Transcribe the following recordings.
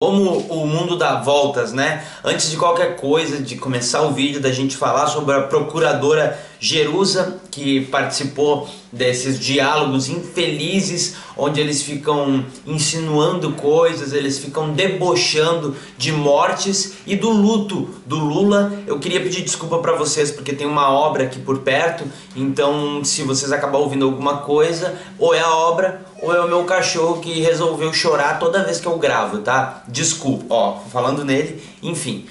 Como o mundo dá voltas, né? Antes de qualquer coisa, de começar o vídeo, da gente falar sobre a procuradora Jerusa, que participou desses diálogos infelizes, onde eles ficam insinuando coisas, eles ficam debochando de mortes e do luto do Lula. Eu queria pedir desculpa para vocês, porque tem uma obra aqui por perto, então se vocês acabarem ouvindo alguma coisa, ou é a obra, ou é o meu cachorro que resolveu chorar toda vez que eu gravo, tá? Desculpa, ó, falando nele, enfim.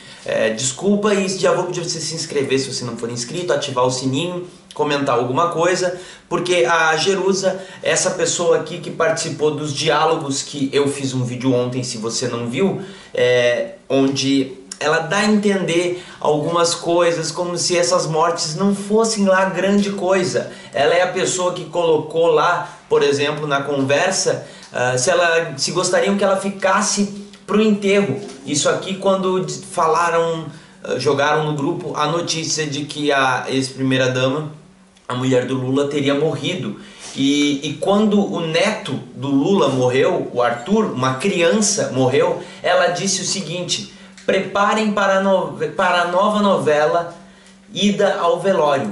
Desculpa e já vou pedir pra você se inscrever se você não for inscrito, ativar o sininho, comentar alguma coisa, porque a Jerusa, essa pessoa aqui que participou dos diálogos que eu fiz um vídeo ontem, se você não viu, onde ela dá a entender algumas coisas como se essas mortes não fossem lá grande coisa. Ela é a pessoa que colocou lá, por exemplo, na conversa, se gostariam que ela ficasse pro enterro. Isso aqui quando falaram, jogaram no grupo a notícia de que a ex-primeira-dama, a mulher do Lula, teria morrido. E quando o neto do Lula morreu, o Arthur, uma criança, morreu, ela disse o seguinte: preparem para a nova novela Ida ao Velório.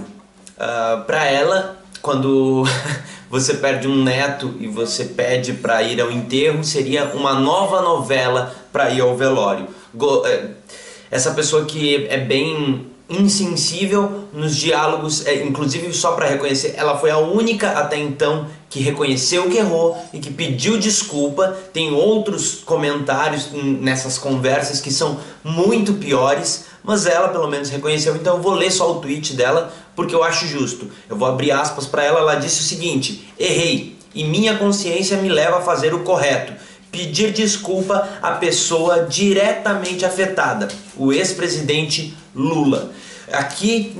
Para ela, quando você perde um neto e você pede para ir ao enterro, seria uma nova novela para ir ao velório. Essa pessoa que é bem insensível nos diálogos, inclusive só para reconhecer, ela foi a única até então que reconheceu que errou e que pediu desculpa. Tem outros comentários nessas conversas que são muito piores, mas ela pelo menos reconheceu. Então eu vou ler só o tweet dela porque eu acho justo. Eu vou abrir aspas para ela. Ela disse o seguinte: errei e minha consciência me leva a fazer o correto, pedir desculpa à pessoa diretamente afetada, o ex-presidente Lula.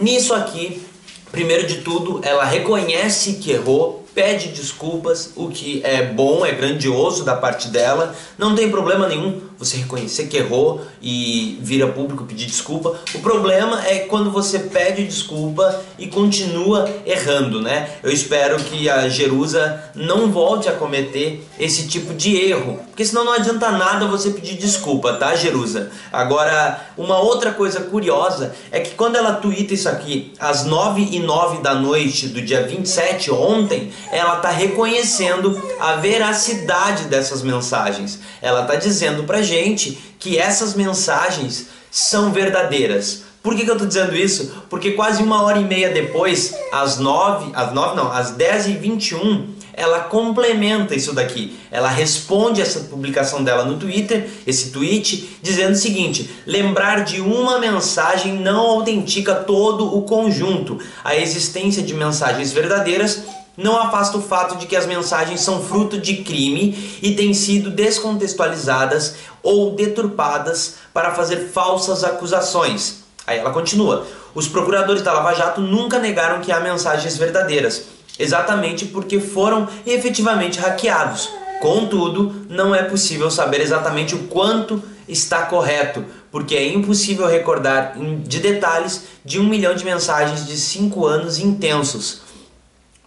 Nisso aqui, primeiro de tudo, ela reconhece que errou, pede desculpas, o que é bom, é grandioso da parte dela. Não tem problema nenhum você reconhecer que errou e vir a público pedir desculpa. O problema é quando você pede desculpa e continua errando, né? Eu espero que a Jerusa não volte a cometer esse tipo de erro, porque senão não adianta nada você pedir desculpa, tá, Jerusa? Agora, uma outra coisa curiosa é que quando ela tuita isso aqui às 9h09 da noite do dia 27, ontem, ela está reconhecendo a veracidade dessas mensagens. Ela está dizendo pra gente que essas mensagens são verdadeiras. Por que eu estou dizendo isso? Porque quase 1h30 depois, às 10h21, ela complementa isso daqui. Ela responde essa publicação dela no Twitter, esse tweet, dizendo o seguinte: lembrar de uma mensagem não autentica todo o conjunto. A existência de mensagens verdadeiras não afasta o fato de que as mensagens são fruto de crime e têm sido descontextualizadas ou deturpadas para fazer falsas acusações. Aí ela continua: os procuradores da Lava Jato nunca negaram que há mensagens verdadeiras, exatamente porque foram efetivamente hackeados. Contudo, não é possível saber exatamente o quanto está correto, porque é impossível recordar de detalhes de 1 milhão de mensagens de 5 anos intensos.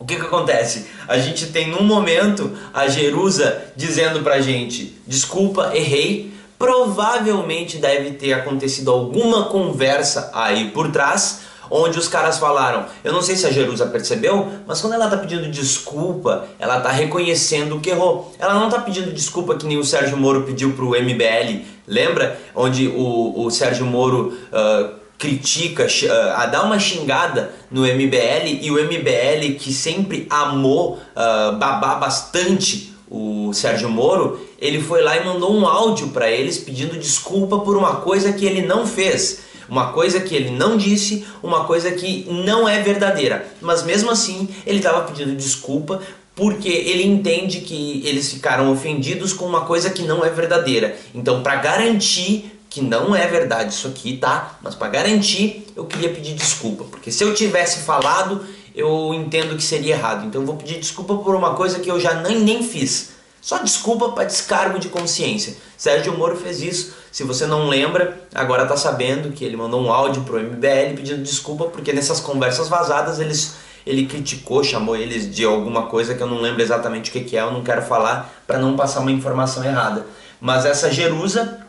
O que acontece? A gente tem num momento a Jerusa dizendo pra gente: desculpa, errei. Provavelmente deve ter acontecido alguma conversa aí por trás, onde os caras falaram, eu não sei se a Jerusa percebeu, mas quando ela tá pedindo desculpa, ela tá reconhecendo que errou. Ela não tá pedindo desculpa que nem o Sérgio Moro pediu pro MBL, lembra? Onde o Sérgio Moro critica, dá uma xingada no MBL, e o MBL, que sempre amou babar bastante o Sérgio Moro, ele foi lá e mandou um áudio para eles pedindo desculpa por uma coisa que ele não fez, uma coisa que ele não disse, uma coisa que não é verdadeira. Mas mesmo assim ele estava pedindo desculpa porque ele entende que eles ficaram ofendidos com uma coisa que não é verdadeira. Então, para garantir que não é verdade isso aqui, tá? Mas para garantir, eu queria pedir desculpa, porque se eu tivesse falado, eu entendo que seria errado. Então eu vou pedir desculpa por uma coisa que eu já nem fiz. Só desculpa para descargo de consciência. Sérgio Moro fez isso. Se você não lembra, agora tá sabendo que ele mandou um áudio pro MBL pedindo desculpa, porque nessas conversas vazadas ele criticou, chamou eles de alguma coisa que eu não lembro exatamente o que é, eu não quero falar para não passar uma informação errada. Mas essa Jerusa,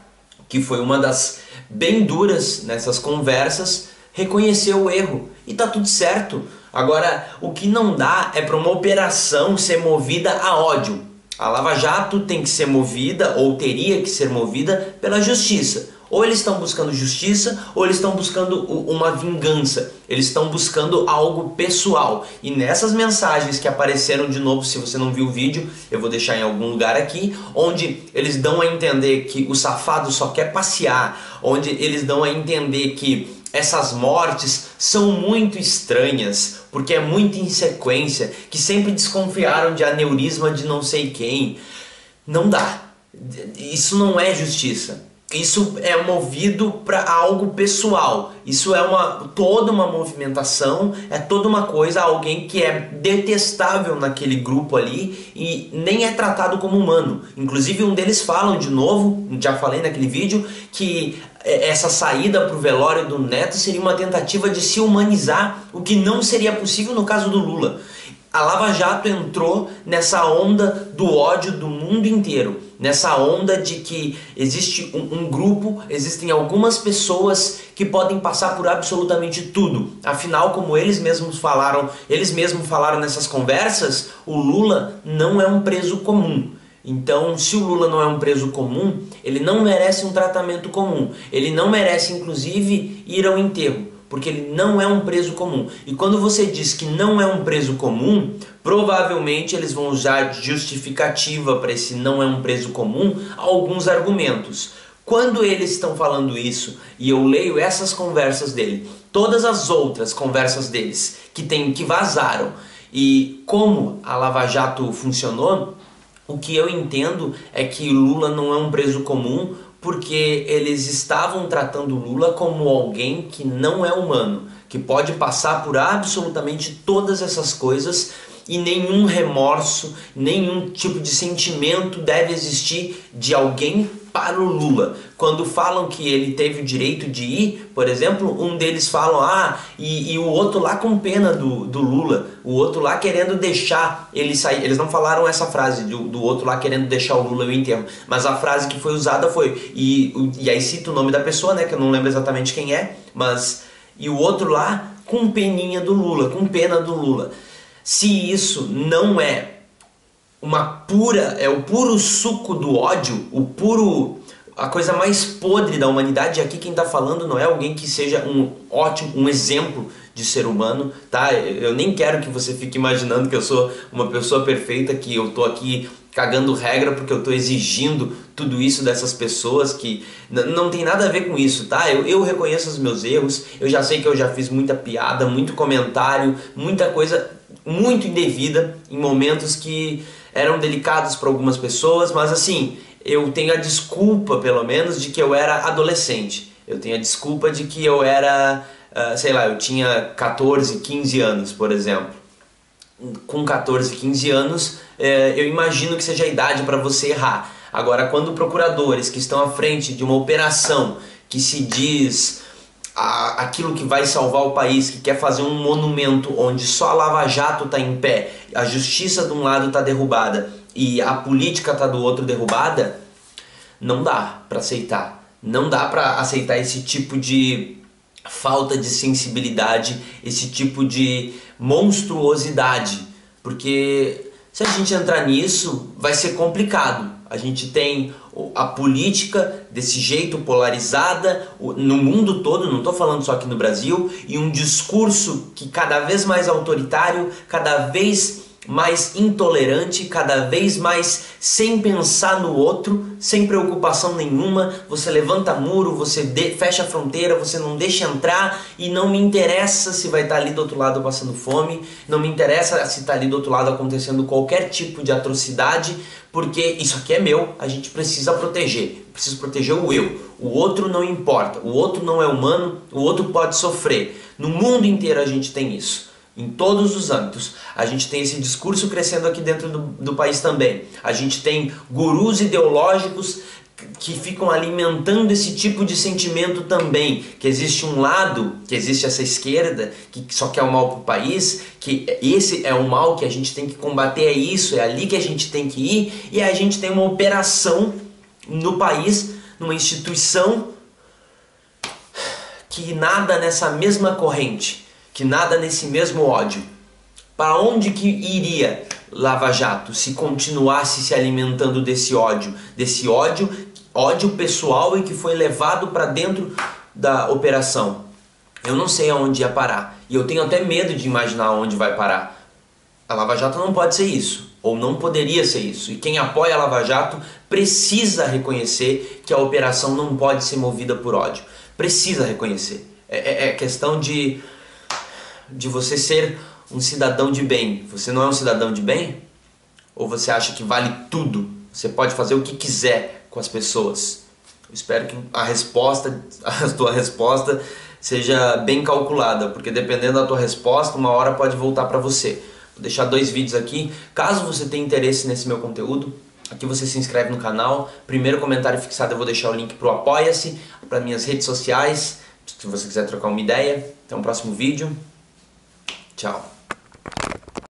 que foi uma das bem duras nessas conversas, reconheceu o erro e tá tudo certo. Agora, o que não dá é para uma operação ser movida a ódio. A Lava Jato tem que ser movida, ou teria que ser movida, pela justiça. Ou eles estão buscando justiça, ou eles estão buscando uma vingança. Eles estão buscando algo pessoal. E nessas mensagens que apareceram de novo, se você não viu o vídeo, eu vou deixar em algum lugar aqui, onde eles dão a entender que o safado só quer passear, onde eles dão a entender que essas mortes são muito estranhas, porque é muita insequência, que sempre desconfiaram de aneurisma de não sei quem. Não dá. Isso não é justiça. Isso é movido para algo pessoal. Isso é toda uma movimentação, é toda uma coisa, alguém que é detestável naquele grupo ali e nem é tratado como humano. Inclusive um deles falam de novo, já falei naquele vídeo, que essa saída para o velório do Neto seria uma tentativa de se humanizar, o que não seria possível no caso do Lula. A Lava Jato entrou nessa onda do ódio do mundo inteiro, nessa onda de que existe um grupo, existem algumas pessoas que podem passar por absolutamente tudo. Afinal, como eles mesmos falaram nessas conversas, o Lula não é um preso comum. Então, se o Lula não é um preso comum, ele não merece um tratamento comum. Ele não merece, inclusive, ir ao enterro, porque ele não é um preso comum. E quando você diz que não é um preso comum, provavelmente eles vão usar de justificativa para esse não é um preso comum alguns argumentos. Quando eles estão falando isso e eu leio essas conversas dele, todas as outras conversas deles que vazaram e como a Lava Jato funcionou, o que eu entendo é que Lula não é um preso comum porque eles estavam tratando Lula como alguém que não é humano, que pode passar por absolutamente todas essas coisas e nenhum remorso, nenhum tipo de sentimento deve existir de alguém para o Lula. Quando falam que ele teve o direito de ir, por exemplo, um deles falam, e o outro lá com pena do Lula, o outro lá querendo deixar ele sair. Eles não falaram essa frase do outro lá querendo deixar o Lula no enterro, mas a frase que foi usada foi, e aí cita o nome da pessoa, né, que eu não lembro exatamente quem é, mas, e o outro lá com peninha do Lula, com pena do Lula. Se isso não é o puro suco do ódio, a coisa mais podre da humanidade, aqui quem está falando não é alguém que seja um exemplo de ser humano, tá? Eu nem quero que você fique imaginando que eu sou uma pessoa perfeita, que eu tô aqui cagando regra porque eu tô exigindo tudo isso dessas pessoas, que não tem nada a ver com isso, tá? Eu reconheço os meus erros, eu já sei que eu já fiz muita piada, muito comentário, muita coisa muito indevida em momentos que eram delicados para algumas pessoas, mas assim, eu tenho a desculpa, pelo menos, de que eu era adolescente. Eu tenho a desculpa de que eu era, sei lá, eu tinha 14, 15 anos, por exemplo. Com 14, 15 anos, eu imagino que seja a idade para você errar. Agora, quando procuradores que estão à frente de uma operação que se diz aquilo que vai salvar o país, que quer fazer um monumento onde só a Lava Jato está em pé, a justiça de um lado está derrubada e a política está do outro derrubada, não dá para aceitar. Não dá para aceitar esse tipo de falta de sensibilidade, esse tipo de monstruosidade, porque se a gente entrar nisso vai ser complicado. A gente tem a política desse jeito polarizada no mundo todo, não estou falando só aqui no Brasil, e um discurso que cada vez mais autoritário, cada vez mais intolerante, cada vez mais sem pensar no outro, sem preocupação nenhuma. Você levanta muro, você fecha a fronteira, você não deixa entrar e não me interessa se vai estar ali do outro lado passando fome, não me interessa se está ali do outro lado acontecendo qualquer tipo de atrocidade, porque isso aqui é meu, a gente precisa proteger, preciso proteger o eu. O outro não importa, o outro não é humano, o outro pode sofrer. No mundo inteiro a gente tem isso. Em todos os âmbitos. A gente tem esse discurso crescendo aqui dentro do país também. A gente tem gurus ideológicos que ficam alimentando esse tipo de sentimento também. Que existe um lado, que existe essa esquerda, que só quer o mal para o país, que esse é o mal que a gente tem que combater, é isso, é ali que a gente tem que ir. E a gente tem uma operação no país, numa instituição que nada nessa mesma corrente, que nada nesse mesmo ódio. Para onde que iria Lava Jato se continuasse se alimentando desse ódio ódio pessoal e que foi levado para dentro da operação? Eu não sei aonde ia parar e eu tenho até medo de imaginar onde vai parar. A Lava Jato não pode ser isso, ou não poderia ser isso. E quem apoia a Lava Jato precisa reconhecer que a operação não pode ser movida por ódio. Precisa reconhecer. É questão de você ser um cidadão de bem. Você não é um cidadão de bem? Ou você acha que vale tudo? Você pode fazer o que quiser com as pessoas? Eu espero que a tua resposta seja bem calculada, porque dependendo da tua resposta, uma hora pode voltar para você. Vou deixar 2 vídeos aqui. Caso você tenha interesse nesse meu conteúdo, aqui você se inscreve no canal. Primeiro comentário fixado eu vou deixar o link para o Apoia-se, para minhas redes sociais, se você quiser trocar uma ideia. Até o próximo vídeo. Tchau.